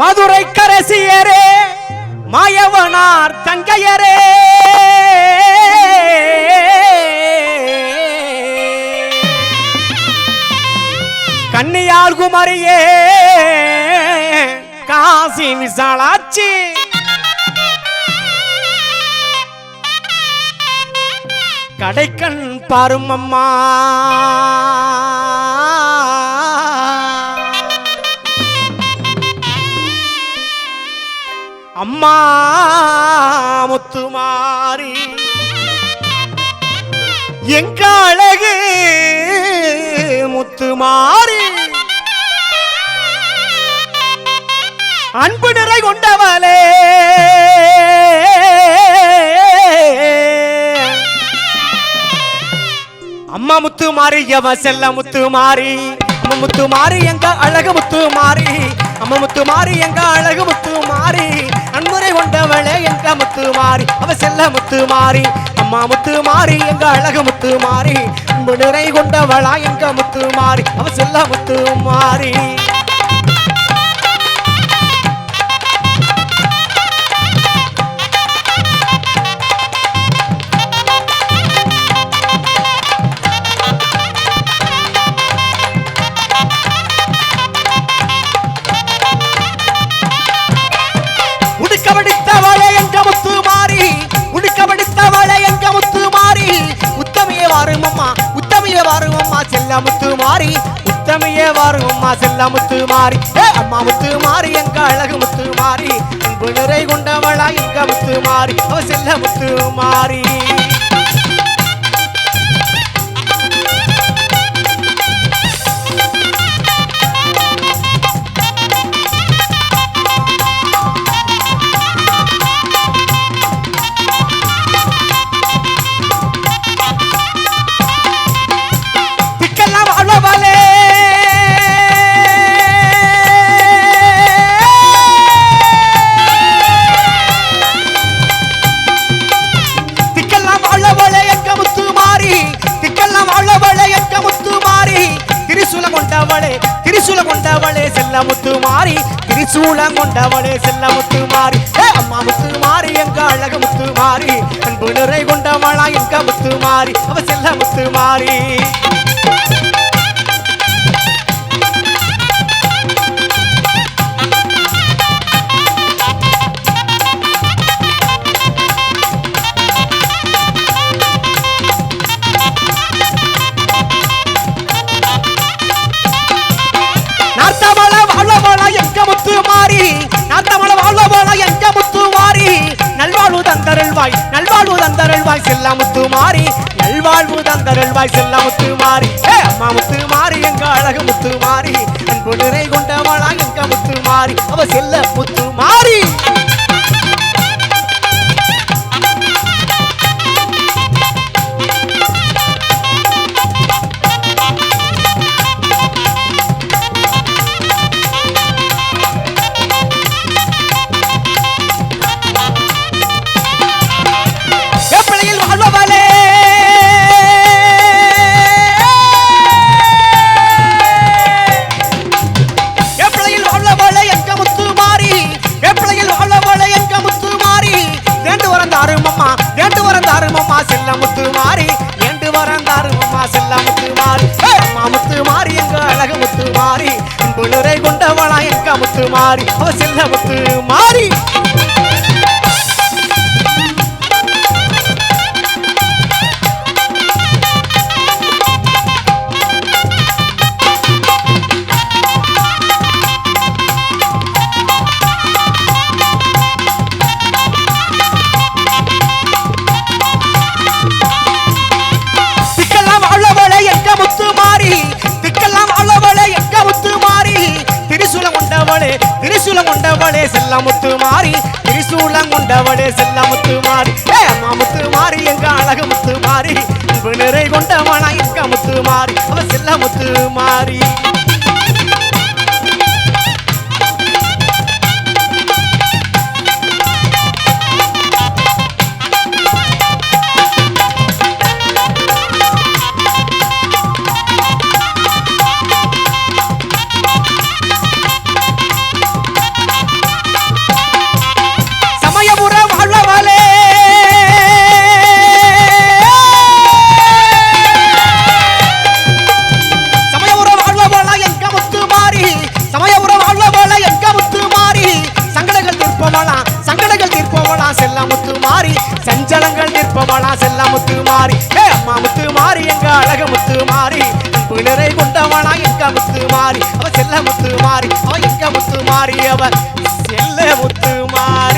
மதுரை கரசியரே மாயவனார் தங்கையரே கன்னியாள் குமரியே காசி விசாலாச்சி கடைக்கண் பாருமம்மா அம்மா முத்துமாரி எங்க அழகு முத்துமாரி அன்பு நிறை கொண்டவளே அம்மா முத்துமாரி எவ செல்ல முத்துமாரி அம்மா முத்துமாரி எங்க அழகு முத்துமாரி அம்மா முத்துமாரி எங்க அழகு முத்துமாரி அன்புரை கொண்டவளே எங்க முத்துமாரி அவ செல்ல முத்துமாரி அம்மா முத்துமாரி எங்க அழகு முத்துமாரி அன்பு நிறை கொண்டவளா எங்க முத்துமாரி அவ செல்ல முத்துமாரி உடுக்கபடித்தவளே எங்க முத்துமாரி உடுக்கபடித்தவளே எங்க முத்துமாரி உத்தமியே வாருமம்மா உத்தமியே வாருமம்மா செல்ல முத்துமாரி உத்தமியே வாருமம்மா செல்ல முத்துமாரி அம்மா முத்துமாரி எங்க அழகு முத்துமாரி அன்பு நிறை கொண்டவளா எங்க முத்துமாரி அவ செல்ல முத்துமாரி திரிசூலம் கொண்டவளே செல்ல முத்துமாரி திரிசூலம் கொண்டவளே செல்ல முத்துமாரி அம்மா முத்துமாரி எங்க அழகு முத்துமாரி அன்பு நிறை கொண்டவளா எங்க முத்துமாரி அவ செல்ல முத்துமாரி நல்வாழ்வு தந்தருள்வாய் செல்ல முத்துமாரி நல்வாழ்வு தந்தருள்வாய் செல்ல முத்துமாரி அம்மா முத்துமாரி எங்க அழகு முத்துமாரி அன்பு நிறை கொண்டவளா எங்க முத்துமாரி அவ செல்ல முத்துமாரி செல்ல முத்துமாரி என்று வரந்தாரு அம்மா செல்ல முத்துமாரி அம்மா முத்துமாரி எங்க அழகு முத்துமாரி அன்பு நிறை கொண்டவளா எங்க முத்துமாரி அவ செல்ல முத்துமாரி திரிசூலம் கொண்டவளே செல்ல முத்துமாரி திரிசூலம் கொண்டவளே செல்ல முத்துமாரி அம்மா முத்துமாரி எங்க அழகு முத்துமாரி அன்பு நிறை கொண்டவளா எங்க முத்துமாரி அவ செல்ல முத்துமாரி மாறி ஏ அம்மா முத்து மாறி எங்க அழகு முத்து மாறி அன்பு நிறை கொண்டவனா எங்க முத்து மாறி அவ செல்ல முத்து மாறி அவ எங்க முத்து மாறி அவ செல்ல முத்து மாறி